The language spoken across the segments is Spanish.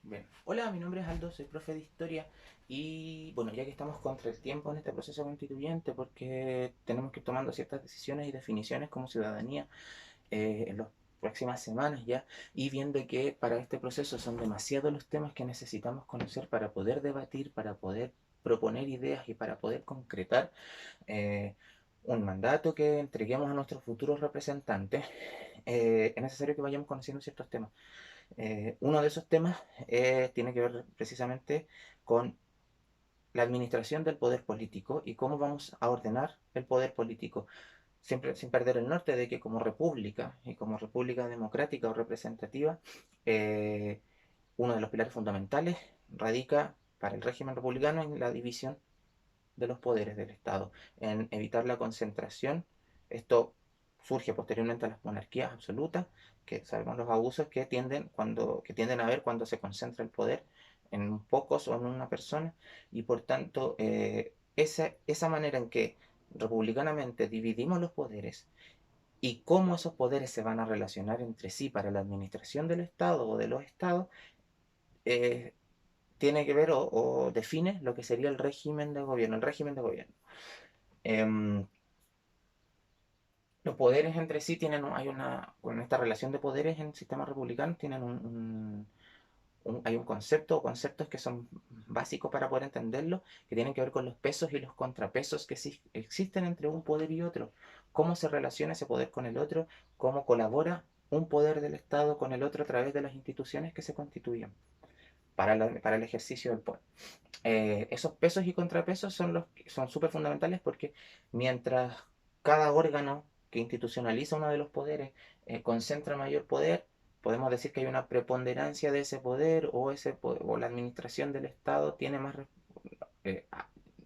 Bien. Hola, mi nombre es Aldo, soy profe de historia y bueno, ya que estamos contra el tiempo en este proceso constituyente porque tenemos que ir tomando ciertas decisiones y definiciones como ciudadanía en las próximas semanas ya y viendo que para este proceso son demasiados los temas que necesitamos conocer para poder debatir, para poder proponer ideas y para poder concretar eh, un mandato que entreguemos a nuestros futuros representantes, es necesario que vayamos conociendo ciertos temas. Uno de esos temas tiene que ver precisamente con la administración del poder político y cómo vamos a ordenar el poder político, siempre sin perder el norte de que como república y como república democrática o representativa, eh, uno de los pilares fundamentales radica para el régimen republicano en la división de los poderes del Estado, en evitar la concentración. Esto surge posteriormente a las monarquías absolutas, que sabemos los abusos que tienden a haber cuando se concentra el poder en pocos o en una persona, y por tanto esa manera en que republicanamente dividimos los poderes y cómo esos poderes se van a relacionar entre sí para la administración del Estado o de los estados, eh, tiene que ver o define lo que sería el régimen de gobierno. El régimen de gobierno. Em, los poderes entre sí tienen, con esta relación de poderes en el sistema republicano, tienen hay un concepto o conceptos que son básicos para poder entenderlo, que tienen que ver con los pesos y los contrapesos que sí existen entre un poder y otro, cómo se relaciona ese poder con el otro, cómo colabora un poder del Estado con el otro a través de las instituciones que se constituyen para el ejercicio del poder. Esos pesos y contrapesos son súper fundamentales porque mientras cada órgano que institucionaliza uno de los poderes concentra mayor poder, podemos decir que hay una preponderancia de ese poder o la administración del Estado tiene eh,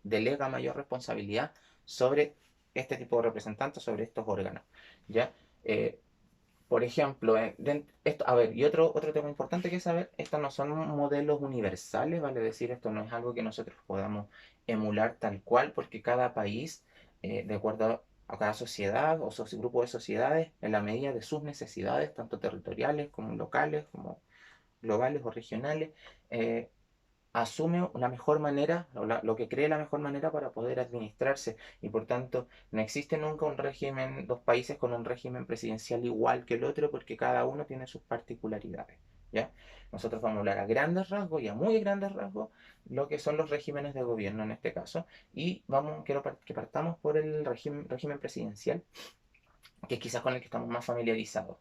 delega mayor responsabilidad sobre este tipo de representantes, sobre estos órganos. ¿Ya? Eh, por ejemplo, esto, a ver, y otro tema importante que saber, estos no son modelos universales, vale decir, esto no es algo que nosotros podamos emular tal cual, porque cada país, de acuerdo a cada sociedad o grupo de sociedades, en la medida de sus necesidades, tanto territoriales como locales, como globales o regionales, eh, asume la mejor manera, lo que cree la mejor manera para poder administrarse. Y por tanto, no existe nunca un régimen, dos países con un régimen presidencial igual que el otro, porque cada uno tiene sus particularidades. ¿Ya? Nosotros vamos a hablar a grandes rasgos y a muy grandes rasgos lo que son los regímenes de gobierno en este caso. Y quiero que partamos por el régimen presidencial, que es quizás con el que estamos más familiarizados.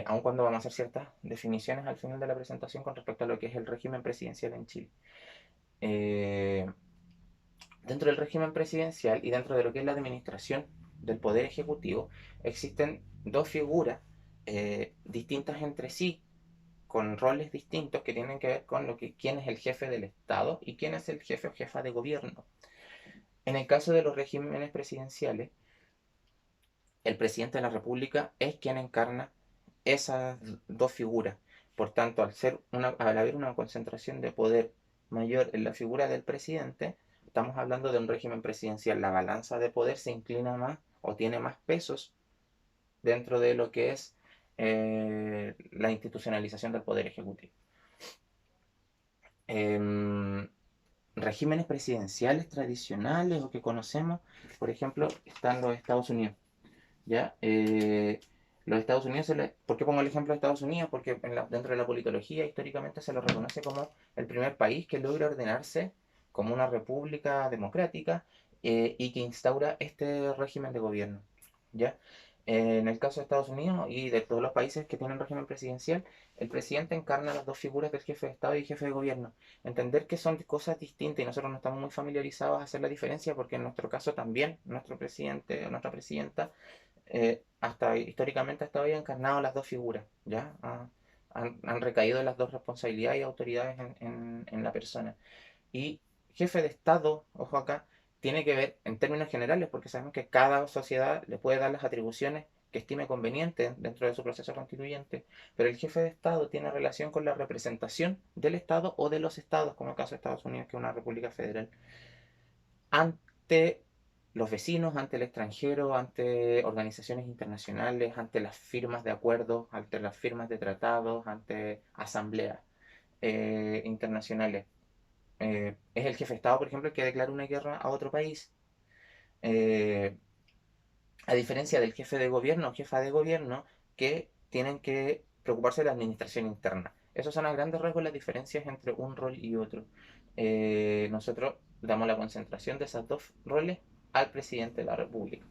Aun cuando vamos a hacer ciertas definiciones al final de la presentación con respecto a lo que es el régimen presidencial en Chile. Eh, Dentro del régimen presidencial y dentro de lo que es la administración del poder ejecutivo, existen dos figuras distintas entre sí, con roles distintos que tienen que ver con quién es el jefe del Estado y quién es el jefe o jefa de gobierno. En el caso de los regímenes presidenciales, el presidente de la República es quien encarna esas dos figuras. Por tanto, al haber una concentración de poder mayor en la figura del presidente, estamos hablando de un régimen presidencial. La balanza de poder se inclina más o tiene más pesos dentro de lo que es la institucionalización del poder ejecutivo. Em, Regímenes presidenciales tradicionales o que conocemos, por ejemplo, están los Estados Unidos. ¿Ya? Los Estados Unidos, ¿por qué pongo el ejemplo de Estados Unidos? Porque dentro de la politología históricamente se lo reconoce como el primer país que logra ordenarse como una república democrática y que instaura este régimen de gobierno. ¿Ya? En el caso de Estados Unidos y de todos los países que tienen régimen presidencial, el presidente encarna las dos figuras del jefe de Estado y jefe de gobierno. Entender que son cosas distintas y nosotros no estamos muy familiarizados a hacer la diferencia porque en nuestro caso también nuestro presidente o nuestra presidenta hasta históricamente hasta hoy han encarnado las dos figuras, ¿ya? Han recaído las dos responsabilidades y autoridades en la persona. Y jefe de Estado, ojo acá, tiene que ver en términos generales, porque sabemos que cada sociedad le puede dar las atribuciones que estime conveniente dentro de su proceso constituyente, pero el jefe de Estado tiene relación con la representación del Estado o de los Estados, como el caso de Estados Unidos, que es una república federal ante los vecinos, ante el extranjero, ante organizaciones internacionales, ante las firmas de acuerdos, ante las firmas de tratados, ante asambleas. internacionales. Es el jefe de Estado, por ejemplo, el que declara una guerra a otro país. Eh, a diferencia del jefe de gobierno o jefa de gobierno que tienen que preocuparse de la administración interna. Esas son a grandes rasgos las diferencias entre un rol y otro. Nosotros damos la concentración de esos dos roles al presidente de la República.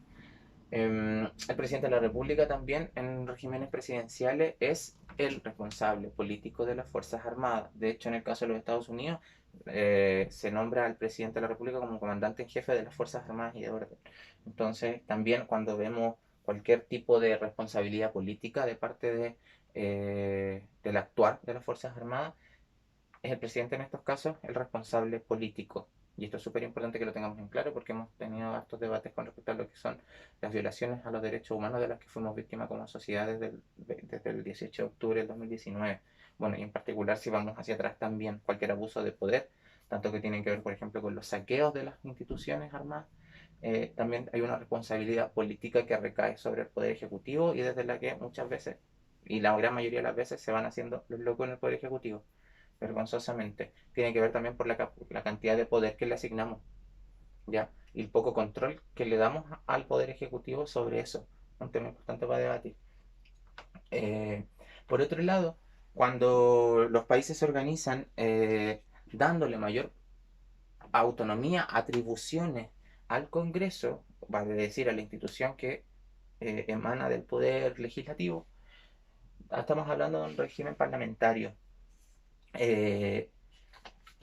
El presidente de la República también en regímenes presidenciales es el responsable político de las Fuerzas Armadas. De hecho, en el caso de los Estados Unidos, se nombra al presidente de la República como comandante en jefe de las Fuerzas Armadas y de orden. Entonces, también cuando vemos cualquier tipo de responsabilidad política de parte del actuar de las Fuerzas Armadas, es el presidente en estos casos el responsable político. Y esto es súper importante que lo tengamos en claro porque hemos tenido estos debates con respecto a lo que son las violaciones a los derechos humanos de las que fuimos víctimas como sociedad desde el 18 de octubre del 2019. Bueno, y en particular si vamos hacia atrás también cualquier abuso de poder, tanto que tienen que ver, por ejemplo, con los saqueos de las instituciones armadas, también hay una responsabilidad política que recae sobre el Poder Ejecutivo y desde la que muchas veces, y la gran mayoría de las veces, se van haciendo los locos en el Poder Ejecutivo vergonzosamente. Tiene que ver también por la cantidad de poder que le asignamos, ¿ya? Y el poco control que le damos al Poder Ejecutivo sobre eso. Un tema importante para debatir. Eh, por otro lado, cuando los países se organizan dándole mayor autonomía, atribuciones al Congreso, vale decir, a la institución que emana del poder legislativo, estamos hablando de un régimen parlamentario. Eh,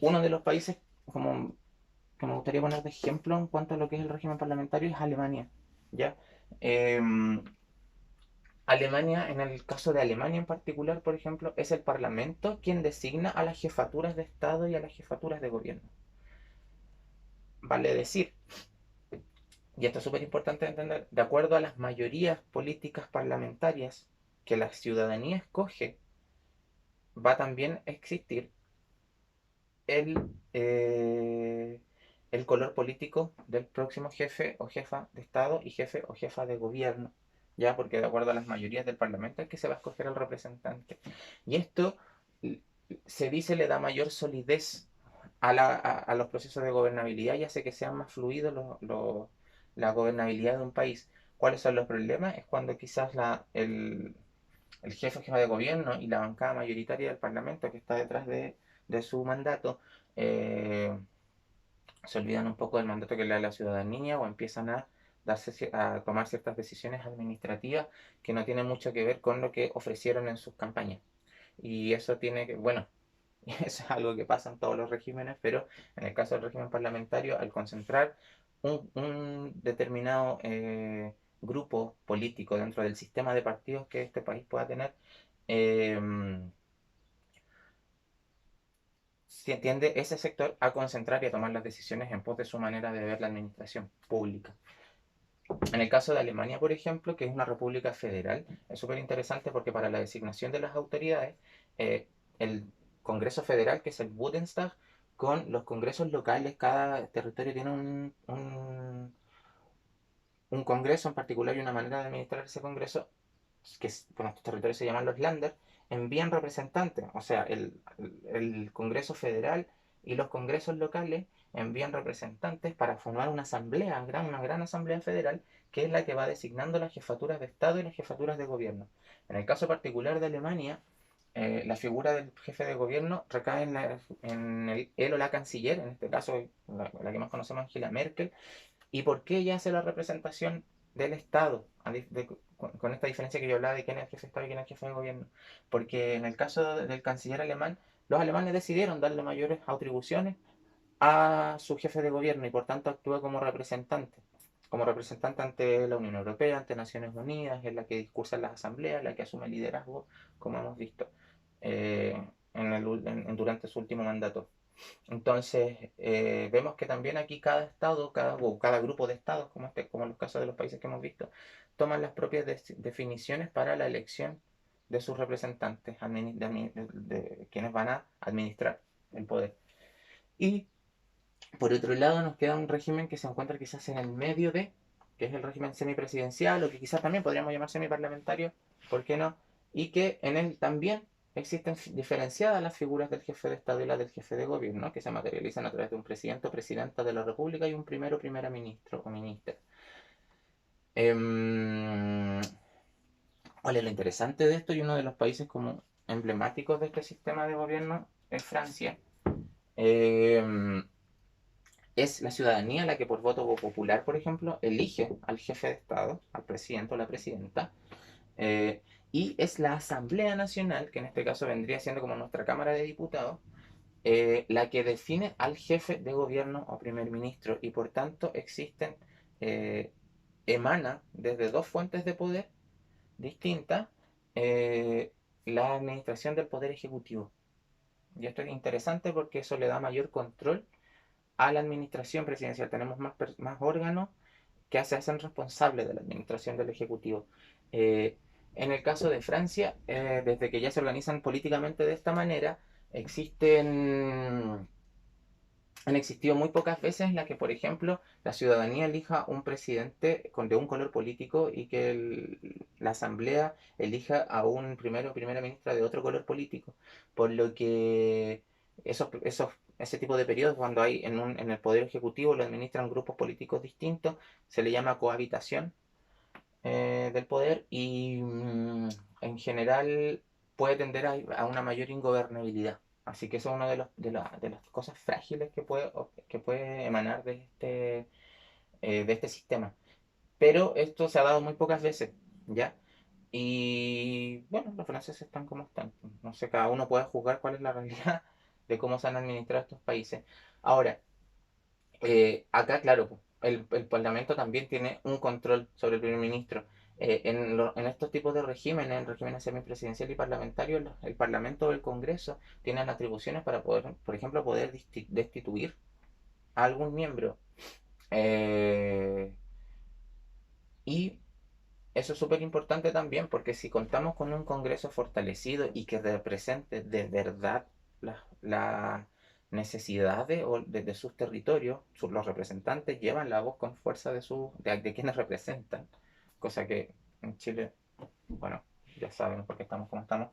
Uno de los países como que me gustaría poner de ejemplo en cuanto a lo que es el régimen parlamentario es Alemania, ¿ya? Eh, Alemania, en el caso de Alemania en particular, por ejemplo, es el Parlamento quien designa a las jefaturas de Estado y a las jefaturas de gobierno. Vale decir, y esto es súper importante de entender, de acuerdo a las mayorías políticas parlamentarias que la ciudadanía escoge, va también a existir el, eh, el color político del próximo jefe o jefa de Estado y jefe o jefa de gobierno, ya porque de acuerdo a las mayorías del Parlamento es que se va a escoger el representante. Y esto se dice le da mayor solidez a los procesos de gobernabilidad y hace que sean más fluidos la gobernabilidad de un país. ¿Cuáles son los problemas? Es cuando quizás el jefe o jefa de gobierno y la bancada mayoritaria del Parlamento que está detrás de su mandato eh, se olvidan un poco del mandato que le da la ciudadanía o empiezan a tomar ciertas decisiones administrativas que no tienen mucho que ver con lo que ofrecieron en sus campañas. Y eso tiene que, bueno, eso es algo que pasa en todos los regímenes, pero en el caso del régimen parlamentario, al concentrar un determinado grupo político dentro del sistema de partidos que este país pueda tener, eh, se tiende ese sector a concentrar y a tomar las decisiones en pos de su manera de ver la administración pública. En el caso de Alemania, por ejemplo, que es una república federal, es súper interesante porque para la designación de las autoridades, eh, el Congreso Federal, que es el Bundestag, con los congresos locales, cada territorio tiene un congreso en particular y una manera de administrar ese congreso, que bueno, estos territorios se llaman los Länder, envían representantes, o sea, el Congreso Federal y los congresos locales envían representantes para formar una asamblea, una gran asamblea federal, que es la que va designando las jefaturas de Estado y las jefaturas de gobierno. En el caso particular de Alemania, la figura del jefe de gobierno recae en él o la canciller, en este caso la que más conocemos, Angela Merkel. ¿Y por qué ella hace la representación del Estado? Con esta diferencia que yo hablaba de quién es el jefe de Estado y quién es el jefe de gobierno. Porque en el caso del canciller alemán, los alemanes decidieron darle mayores atribuciones a su jefe de gobierno y por tanto actúa como representante ante la Unión Europea, ante Naciones Unidas, es la que discursa en las asambleas, la que asume liderazgo, como hemos visto durante su último mandato. Entonces, vemos que también aquí cada estado, cada grupo de estados, como en los casos de los países que hemos visto, toman las propias definiciones para la elección de sus representantes, de quienes van a administrar el poder. Y por otro lado, nos queda un régimen que se encuentra quizás en el medio que es el régimen semipresidencial, o que quizás también podríamos llamar semiparlamentario, ¿por qué no? Y que en él también existen diferenciadas las figuras del jefe de Estado y las del jefe de gobierno, que se materializan a través de un presidente o presidenta de la República y un primero o primera ministro o ministra. ¿Cuál es lo interesante de esto? Y uno de los países como emblemáticos de este sistema de gobierno es Francia. Eh, es la ciudadanía la que por voto popular, por ejemplo, elige al jefe de Estado, al presidente o la presidenta, eh, y es la Asamblea Nacional, que en este caso vendría siendo como nuestra Cámara de Diputados, la que define al jefe de gobierno o primer ministro, y por tanto eh, emana desde dos fuentes de poder distintas la administración del poder ejecutivo. Y esto es interesante porque eso le da mayor control a la administración presidencial. Tenemos más órganos que se hacen responsables de la administración del Ejecutivo. Eh, en el caso de Francia, desde que ya se organizan políticamente de esta manera, han existido muy pocas veces en las que, por ejemplo, la ciudadanía elija un presidente de un color político y que la asamblea elija a un primero o primera ministra de otro color político. Por lo que ese tipo de periodos, cuando hay en el poder ejecutivo, lo administran grupos políticos distintos, se le llama cohabitación del poder y en general puede tender a una mayor ingobernabilidad. Así que eso es una de las cosas frágiles que puede emanar de este sistema. Pero esto se ha dado muy pocas veces, ¿ya? Y bueno, los franceses están como están. No sé, cada uno puede juzgar cuál es la realidad de cómo se han administrado estos países. Ahora, acá, claro, el Parlamento también tiene un control sobre el primer ministro. En estos tipos de regímenes, en regímenes semipresidencial y parlamentario, el Parlamento o el Congreso tienen atribuciones para poder, por ejemplo, poder destituir a algún miembro. Eh, y eso es súper importante también porque si contamos con un Congreso fortalecido y que represente de verdad las necesidades de sus territorios, los representantes llevan la voz con fuerza de quienes representan, cosa que en Chile, bueno, ya saben por qué estamos como estamos,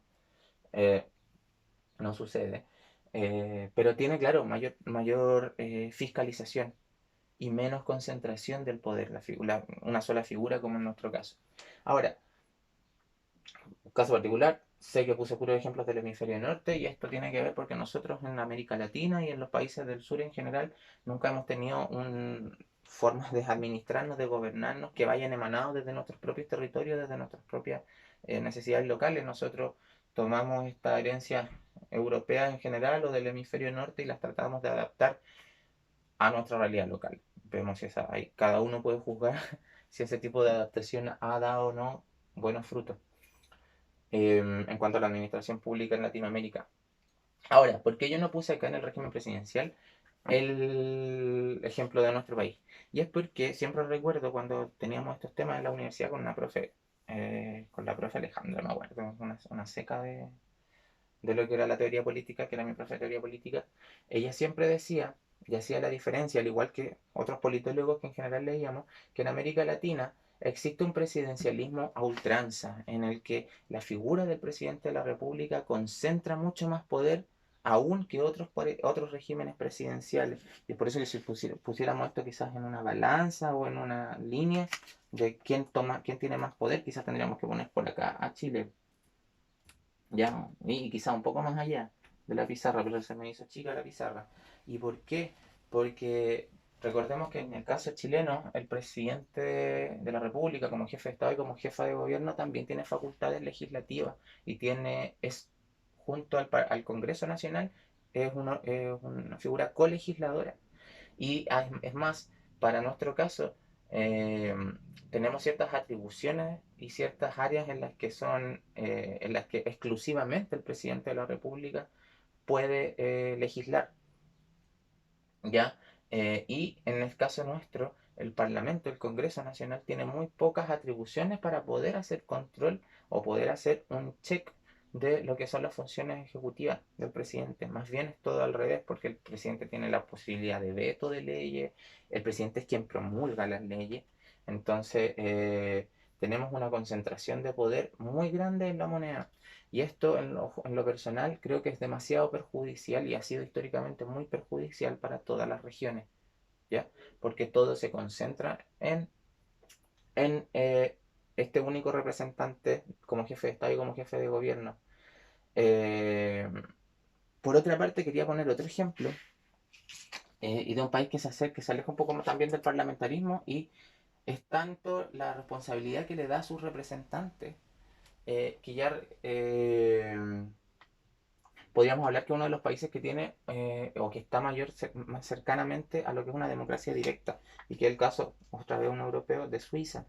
eh, no sucede. Pero tiene, claro, mayor fiscalización y menos concentración del poder, una sola figura como en nuestro caso. Ahora, caso particular, sé que puse puros ejemplos del hemisferio norte y esto tiene que ver porque nosotros en América Latina y en los países del sur en general nunca hemos tenido formas de administrarnos, de gobernarnos que vayan emanados desde nuestros propios territorios, desde nuestras propias necesidades locales. Nosotros tomamos esta herencia europea en general o del hemisferio norte y las tratamos de adaptar a nuestra realidad local. Vemos si cada uno puede juzgar si ese tipo de adaptación ha dado o no buenos frutos en cuanto a la administración pública en Latinoamérica. Ahora, ¿por qué yo no puse acá en el régimen presidencial el ejemplo de nuestro país? Y es porque siempre recuerdo cuando teníamos estos temas en la universidad con una profe, con la profe Alejandra, me acuerdo, una seca de lo que era la teoría política, que era mi profe de teoría política. Ella siempre decía, y hacía la diferencia, al igual que otros politólogos que en general leíamos, que en América Latina existe un presidencialismo a ultranza, en el que la figura del presidente de la República concentra mucho más poder aún que otros regímenes presidenciales. Y por eso que si pusiéramos esto quizás en una balanza o en una línea de quién tiene más poder, quizás tendríamos que poner por acá a Chile, ya, y quizá un poco más allá de la pizarra, pero se me hizo chica la pizarra. ¿Y por qué? Porque recordemos que en el caso chileno, el presidente de la República, como jefe de Estado y como jefa de gobierno, también tiene facultades legislativas y junto al Congreso Nacional, es una figura colegisladora. Y es más, para nuestro caso, eh, tenemos ciertas atribuciones y ciertas áreas en las que exclusivamente el presidente de la República puede legislar, ¿ya? Y en el caso nuestro, el Parlamento, el Congreso Nacional, tiene muy pocas atribuciones para poder hacer control o poder hacer un check de lo que son las funciones ejecutivas del presidente. Más bien es todo al revés, porque el presidente tiene la posibilidad de veto de leyes, el presidente es quien promulga las leyes, entonces tenemos una concentración de poder muy grande en la moneda. Y esto en lo personal creo que es demasiado perjudicial y ha sido históricamente muy perjudicial para todas las regiones, ¿ya? Porque todo se concentra en este único representante como jefe de Estado y como jefe de gobierno. Eh, por otra parte, quería poner otro ejemplo, y de un país que que se aleja un poco más también del parlamentarismo, y es tanto la responsabilidad que le da a sus representantes, que ya podríamos hablar que uno de los países que tiene, o que está más cercanamente a lo que es una democracia directa, y que es el caso, otra vez un europeo, de Suiza.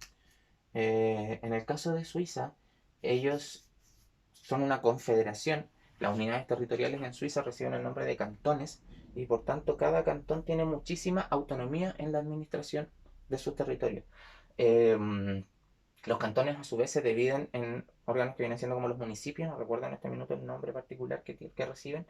En el caso de Suiza, ellos son una confederación. Las unidades territoriales en Suiza reciben el nombre de cantones, y por tanto cada cantón tiene muchísima autonomía en la administración de su territorio. Eh, los cantones a su vez se dividen en órganos que vienen siendo como los municipios, no recuerdo en este minuto el nombre particular que reciben,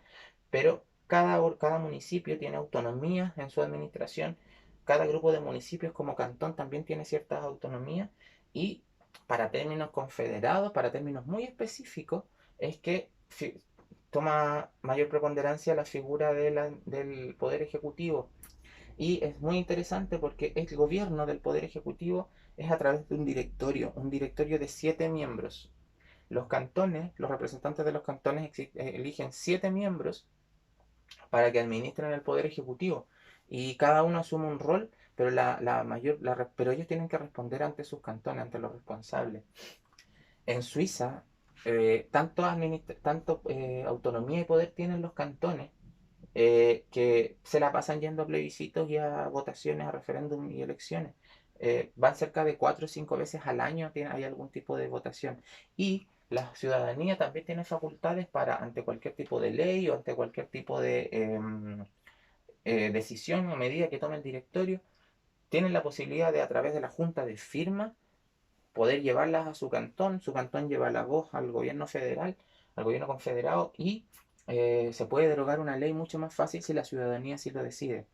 pero cada municipio tiene autonomía en su administración. Cada grupo de municipios como cantón también tiene ciertas autonomías, y para términos confederados, para términos muy específicos, es que toma mayor preponderancia la figura del poder ejecutivo. Y es muy interesante porque el gobierno del poder ejecutivo es a través de un directorio de 7 miembros. Los cantones, los representantes de los cantones eligen 7 miembros para que administren el poder ejecutivo. Y cada uno asume un rol, pero pero ellos tienen que responder ante sus cantones, ante los responsables. En Suiza, tanto autonomía y poder tienen los cantones, que se la pasan yendo a plebiscitos y a votaciones, a referéndum y elecciones. Van cerca de 4 o 5 veces al año, hay algún tipo de votación. Y la ciudadanía también tiene facultades para, ante cualquier tipo de ley o ante cualquier tipo de decisión o medida que tome el directorio, tienen la posibilidad de, a través de la junta de firma, poder llevarlas a su cantón lleva la voz al gobierno federal, al gobierno confederado, y se puede derogar una ley mucho más fácil si la ciudadanía sí lo decide.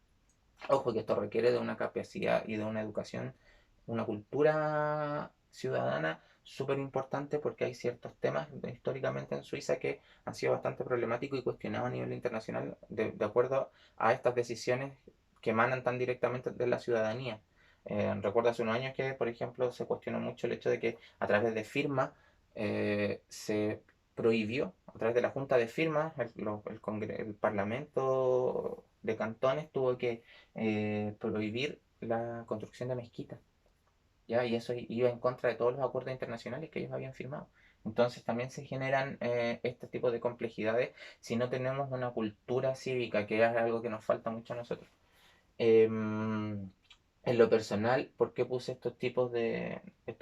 Ojo que esto requiere de una capacidad y de una educación, una cultura ciudadana súper importante, porque hay ciertos temas históricamente en Suiza que han sido bastante problemáticos y cuestionados a nivel internacional de acuerdo a estas decisiones que emanan tan directamente de la ciudadanía. Recuerdo hace unos años que, por ejemplo, se cuestionó mucho el hecho de que a través de firmas se prohibió, a través de la Junta de Firmas, el Parlamento de Cantones tuvo que prohibir la construcción de mezquitas, ¿ya? Y eso iba en contra de todos los acuerdos internacionales que ellos habían firmado. Entonces también se generan este tipo de complejidades si no tenemos una cultura cívica, que es algo que nos falta mucho a nosotros. En lo personal, ¿por qué puse estos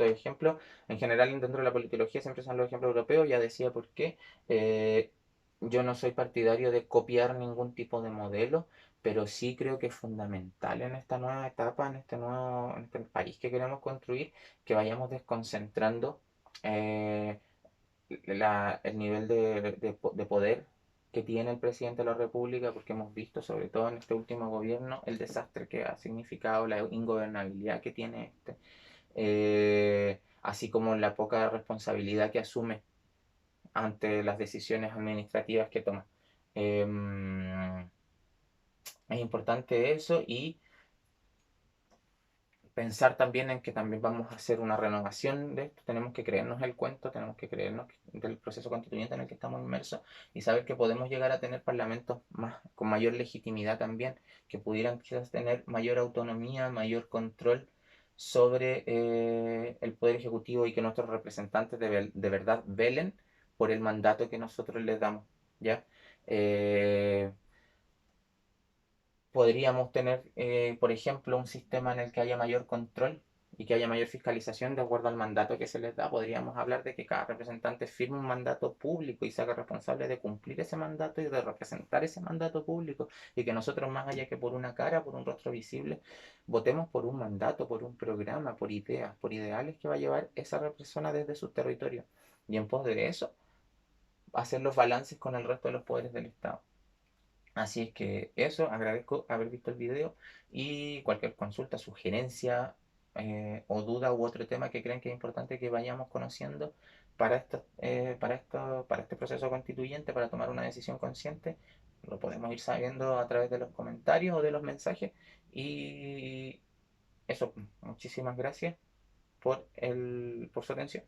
ejemplos? En general, dentro de la politología siempre son los ejemplos europeos, ya decía por qué. Eh, yo no soy partidario de copiar ningún tipo de modelo, pero sí creo que es fundamental en esta nueva etapa, en este país que queremos construir, que vayamos desconcentrando eh, el nivel de poder que tiene el presidente de la República, porque hemos visto, sobre todo en este último gobierno, el desastre que ha significado, la ingobernabilidad que tiene así como la poca responsabilidad que asume ante las decisiones administrativas que toma. Es importante eso, y pensar también en que también vamos a hacer una renovación de esto. Tenemos que creernos el cuento, tenemos que creernos del proceso constituyente en el que estamos inmersos, y saber que podemos llegar a tener parlamentos con mayor legitimidad también, que pudieran quizás tener mayor autonomía, mayor control sobre el poder ejecutivo, y que nuestros representantes de verdad velen por el mandato que nosotros les damos, ¿ya? Eh, Podríamos tener, por ejemplo, un sistema en el que haya mayor control y que haya mayor fiscalización de acuerdo al mandato que se les da. Podríamos hablar de que cada representante firme un mandato público y se haga responsable de cumplir ese mandato y de representar ese mandato público, y que nosotros, más allá que por una cara, por un rostro visible, votemos por un mandato, por un programa, por ideas, por ideales que va a llevar esa persona desde su territorio. Y en pos de eso, hacer los balances con el resto de los poderes del Estado. Así es que eso, agradezco haber visto el video, y cualquier consulta, sugerencia, o duda u otro tema que creen que es importante que vayamos conociendo para este proceso constituyente, para tomar una decisión consciente, lo podemos ir sabiendo a través de los comentarios o de los mensajes. Y eso, muchísimas gracias por su atención.